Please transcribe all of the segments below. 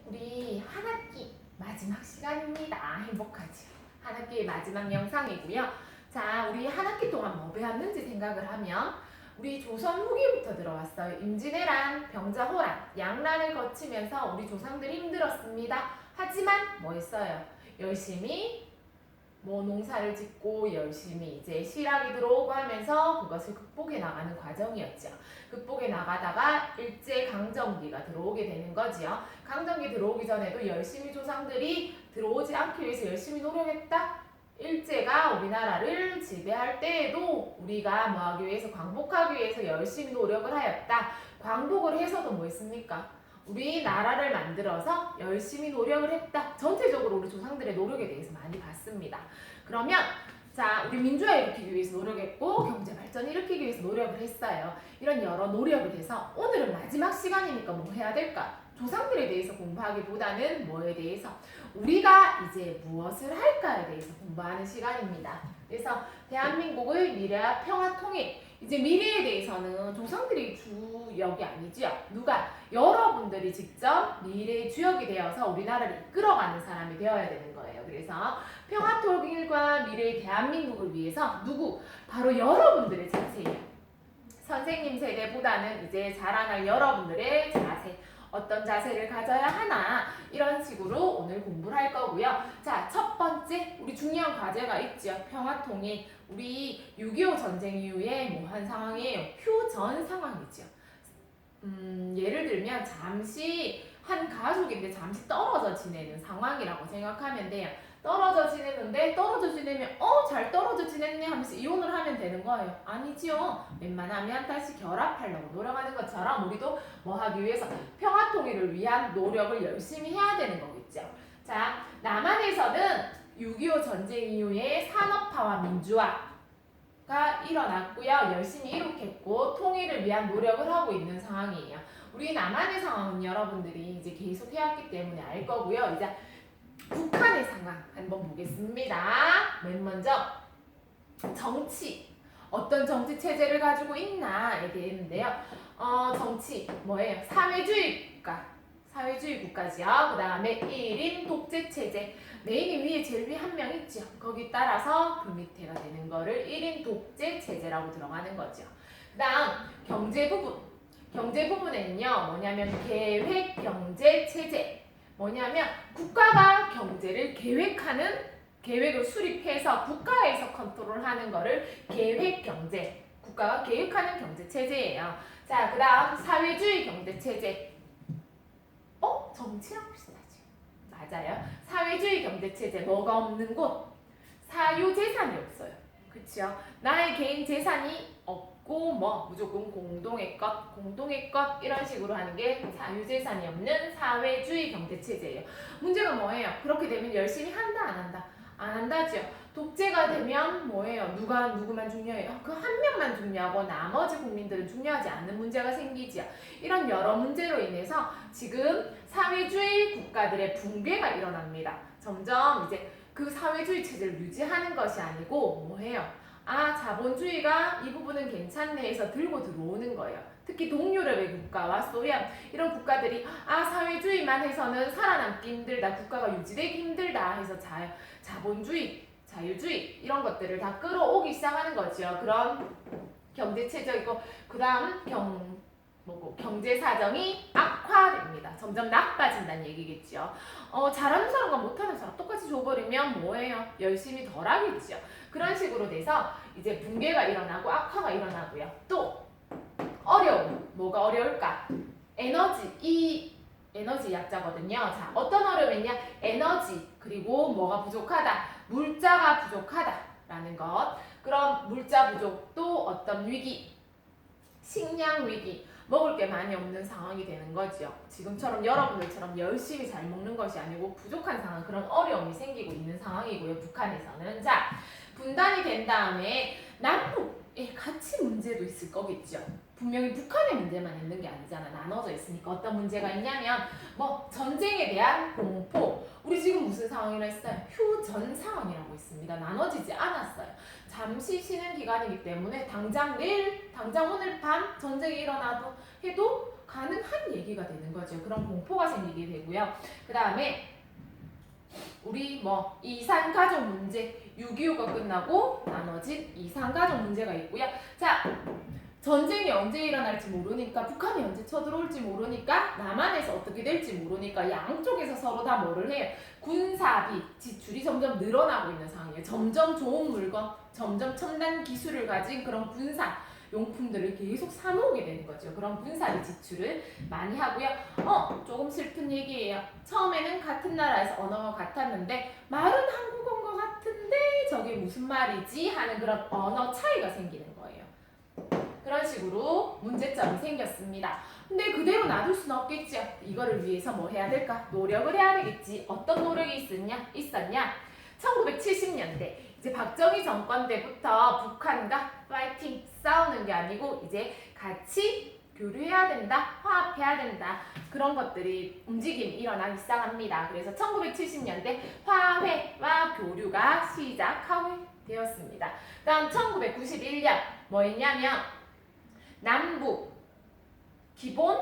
우리 한 학기 마지막 시간입니다. 행복하죠? 한 학기의 마지막 영상이고요. 자, 우리 한 학기 동안 뭐 배웠는지 생각을 하면 우리 조선 후기부터 들어왔어요. 임진왜란, 병자호란, 양란을 거치면서 우리 조상들이 힘들었습니다. 하지만 뭐 했어요? 열심히 농사를 짓고 열심히 이제 실학이 들어오고 하면서 그것을 극복해 나가는 과정이었죠. 극복해 나가다가 일제강점기가 들어오게 되는 거지요. 강점기 들어오기 전에도 열심히 조상들이 들어오지 않기 위해서 열심히 노력했다. 일제가 우리나라를 지배할 때에도 우리가 뭐 하기 위해서 광복하기 위해서 열심히 노력을 하였다. 광복을 해서도 뭐 했습니까? 우리나라를 만들어서 열심히 노력을 했다. 전체적으로 우리 조상들의 노력에 대해서 많이 봤습니다. 그러면 자, 우리 민주화 일으키기 위해서 노력했고 경제 발전 일으키기 위해서 노력을 했어요. 이런 여러 노력을 해서 오늘은 마지막 시간이니까 뭐 해야 될까? 조상들에 대해서 공부하기보다는 뭐에 대해서 우리가 이제 무엇을 할까에 대해서 공부하는 시간입니다. 그래서 대한민국의 미래와 평화 통일, 이제 미래에 대해서는 조상들이 주역이 아니지요. 누가? 여러분들이 직접 미래의 주역이 되어서 우리나라를 이끌어가는 사람이 되어야 되는 거예요. 그래서 평화 통일과 미래의 대한민국을 위해서 누구? 바로 여러분들의 자세예요. 선생님 세대보다는 이제 자라날 여러분들의 자세. 어떤 자세를 가져야 하나, 이런 식으로 오늘 공부를 할 거고요. 자, 첫 번째 우리 중요한 과제가 있죠. 평화통일. 우리 6.25 전쟁 이후에 뭐 한 상황이에요? 휴전 상황이죠. 예를 들면 잠시 한 가족인데 잠시 떨어져 지내는 상황이라고 생각하면 돼요. 떨어져 지내는데 떨어져 지내면 잘 떨어져 지냈네 하면서 이혼을 하면 되는 거예요. 아니지요. 웬만하면 다시 결합하려고 노력하는 것처럼 우리도 뭐 하기 위해서 평화통일을 위한 노력을 열심히 해야 되는 거겠죠. 자, 남한에서는 6.25 전쟁 이후에 산업화와 민주화가 일어났고요. 열심히 이룩했고 통일을 위한 노력을 하고 있는 상황이에요. 우리 남한의 상황은 여러분들이 이제 계속 해왔기 때문에 알 거고요. 이제 북한의 상황 한번 보겠습니다. 맨 먼저 정치, 어떤 정치 체제를 가지고 있나에 대해서인데요. 정치 뭐예요? 사회주의 국가, 사회주의 국가지요. 그 다음에 1인 독재 체제. 메인 위에 제일 위에 한 명 있죠. 거기 따라서 그 밑에가 되는 거를 1인 독재 체제라고 들어가는 거죠. 그 다음 경제 부분. 경제 부분에는요 뭐냐면 계획 경제 체제. 뭐냐면 국가가 경제를 계획을 수립해서 국가에서 컨트롤하는 거를 계획 경제. 국가가 계획하는 경제 체제예요. 자, 그다음 사회주의 경제 체제. 정치랑 비슷하지? 맞아요. 사회주의 경제 체제. 뭐가 없는 곳? 사유 재산이 없어요. 그렇죠? 나의 개인 재산이 없고 무조건 공동의 것 이런 식으로 하는 게 사유재산이 없는 사회주의 경제체제예요. 문제가 뭐예요? 그렇게 되면 열심히 한다 안 한다? 안 한다죠. 독재가 되면 뭐예요? 누구만 중요해요? 그 한 명만 중요하고 나머지 국민들은 중요하지 않는 문제가 생기죠. 이런 여러 문제로 인해서 지금 사회주의 국가들의 붕괴가 일어납니다. 점점 이제 그 사회주의 체제를 유지하는 것이 아니고 뭐해요? 자본주의가 이 부분은 괜찮네 해서 들고 들어오는 거예요. 특히 동유럽의 국가와 소련 이런 국가들이 사회주의만 해서는 살아남기 힘들다, 국가가 유지되기 힘들다 해서 자본주의, 자유주의 이런 것들을 다 끌어오기 시작하는 거죠. 그런 경제체제이고 그 다음 경제 사정이 악화됩니다. 점점 나빠진다는 얘기겠죠. 잘하는 사람과 못하는 사람 똑같이 줘버리면 뭐예요? 열심히 덜 하겠죠. 그런 식으로 돼서 이제 붕괴가 일어나고 악화가 일어나고요. 또 어려움. 뭐가 어려울까? 이 에너지 약자거든요. 자, 어떤 어려움이냐? 에너지 그리고 뭐가 부족하다? 물자가 부족하다라는 것. 그럼 물자 부족도 어떤 위기? 식량 위기. 먹을 게 많이 없는 상황이 되는 거죠. 지금처럼 여러분들처럼 열심히 잘 먹는 것이 아니고 부족한 상황, 그런 어려움이 생기고 있는 상황이고요. 북한에서는. 자, 분단이 된 다음에 남북에 같이 문제도 있을 거겠죠. 분명히 북한의 문제만 있는 게 아니잖아. 나눠져 있으니까. 어떤 문제가 있냐면 전쟁에 대한 공포. 우리 지금 무슨 상황이라 했어요? 휴전 상황이라고 있습니다. 나눠지지 않았어요. 잠시 쉬는 기간이기 때문에 당장 오늘 밤 전쟁이 일어나도 해도 가능한 얘기가 되는 거죠. 그런 공포가 생기게 되고요. 그 다음에 우리 뭐 이산가족 문제, 6.25가 끝나고 나눠진 이산가족 문제가 있고요. 자, 전쟁이 언제 일어날지 모르니까, 북한이 언제 쳐들어올지 모르니까, 남한에서 어떻게 될지 모르니까 양쪽에서 서로 다 뭐를 해요? 군사비 지출이 점점 늘어나고 있는 상황이에요. 점점 좋은 물건, 점점 첨단 기술을 가진 그런 군사 용품들을 계속 사모으게 되는 거죠. 그런 군사비 지출을 많이 하고요. 조금 슬픈 얘기예요. 처음에는 같은 나라에서 언어가 같았는데 말은 한국어인 것 같은데 저게 무슨 말이지? 하는 그런 언어 차이가 생기는 거예요. 그런 식으로 문제점이 생겼습니다. 근데 그대로 놔둘 수는 없겠죠. 이거를 위해서 뭐 해야 될까? 노력을 해야 되겠지. 어떤 노력이 있었냐? 1970년대 이제 박정희 정권 때부터 북한과 파이팅 싸우는 게 아니고 이제 같이 교류해야 된다, 화합해야 된다, 그런 것들이 움직임이 일어나기 시작합니다. 그래서 1970년대 화해와 교류가 시작하게 되었습니다. 다음 1991년 뭐 했냐면 남북 기본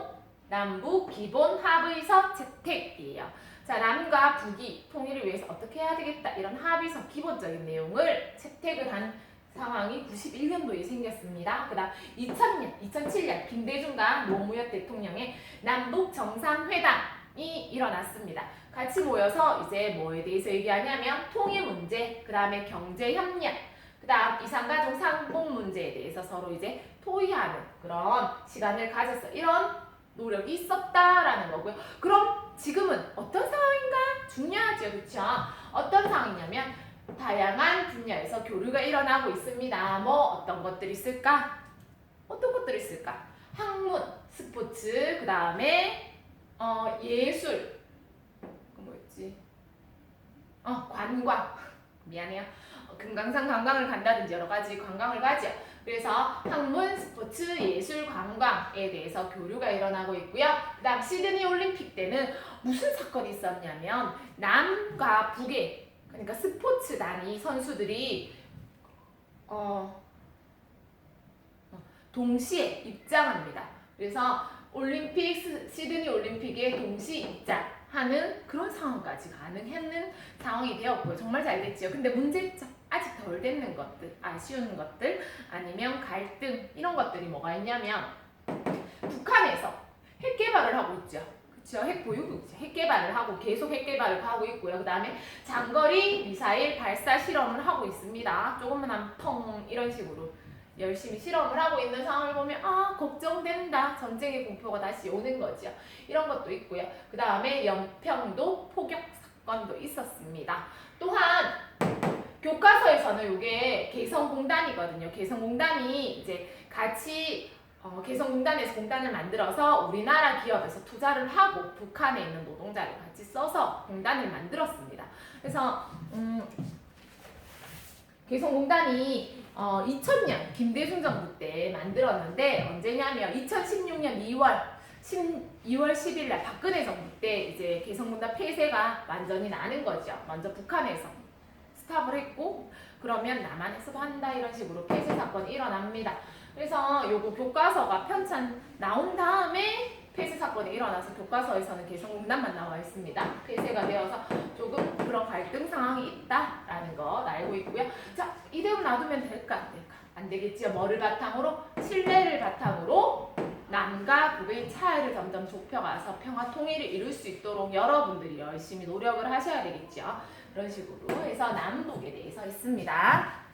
합의서 채택이에요. 자, 남과 북이 통일을 위해서 어떻게 해야 되겠다, 이런 합의서 기본적인 내용을 채택을 한 상황이 91년도에 생겼습니다. 그 다음 2007년 김대중과 노무현 대통령의 남북 정상회담이 일어났습니다. 같이 모여서 이제 뭐에 대해서 얘기하냐면 통일 문제, 그 다음에 경제 협력, 그 다음 이산가족 상봉 문제에 대해서 서로 이제 토의하는 그런 시간을 가졌어. 이런 노력이 있었다라는 거고요. 그럼 지금은 어떤 상황인가? 중요하죠, 그렇죠? 어떤 상황이냐면 다양한 분야에서 교류가 일어나고 있습니다. 뭐 어떤 것들이 있을까? 학문, 스포츠, 그 다음에 예술, 뭐였지? 관광. 미안해요. 금강산 관광을 간다든지 여러 가지 관광을 가죠. 그래서 학문, 스포츠, 예술, 관광에 대해서 교류가 일어나고 있고요. 그 다음 시드니 올림픽 때는 무슨 사건이 있었냐면 남과 북의, 그러니까 스포츠단이 선수들이 동시에 입장합니다. 그래서 시드니 올림픽에 동시 입장하는 그런 상황까지 가능했는 상황이 되었고요. 정말 잘 됐지요. 근데 문제점, 아직 덜 됐는 것들, 아쉬운 것들, 아니면 갈등, 이런 것들이 뭐가 있냐면 북한에서 핵 개발을 하고 있죠. 그렇죠? 핵 보유고 있죠. 핵 개발을 하고 계속 핵 개발을 하고 있고요. 그 다음에 장거리 미사일 발사 실험을 하고 있습니다. 조금만 텅 이런 식으로 열심히 실험을 하고 있는 상황을 보면 걱정된다. 전쟁의 공포가 다시 오는 거죠. 이런 것도 있고요. 그 다음에 연평도 포격 사건도 있었습니다. 또한 교과서에서는 이게 개성공단이거든요. 개성공단이 이제 같이 개성공단에서 공단을 만들어서 우리나라 기업에서 투자를 하고 북한에 있는 노동자를 같이 써서 공단을 만들었습니다. 그래서 개성공단이 2000년 김대중 정부 때 만들었는데 언제냐면 2016년 2월 10일 날 박근혜 정부 때 이제 개성공단 폐쇄가 완전히 나는 거죠. 먼저 북한에서 스탑을 했고 그러면 남한에서도 한다, 이런 식으로 폐쇄 사건이 일어납니다. 그래서 요거 교과서가 편찬 나온 다음에 폐쇄 사건이 일어나서 교과서에서는 개성공단만 나와 있습니다. 폐쇄가 되어서 조금 그런 갈등 상황이 있다라는 거 알고 있고요. 자, 이대로 놔두면 될까 안 될까? 안 되겠지요. 뭐를 바탕으로? 신뢰를 바탕으로 남과 북의 차이를 점점 좁혀가서 평화 통일을 이룰 수 있도록 여러분들이 열심히 노력을 하셔야 되겠죠. 그런 식으로 해서 남북에 대해서 했습니다.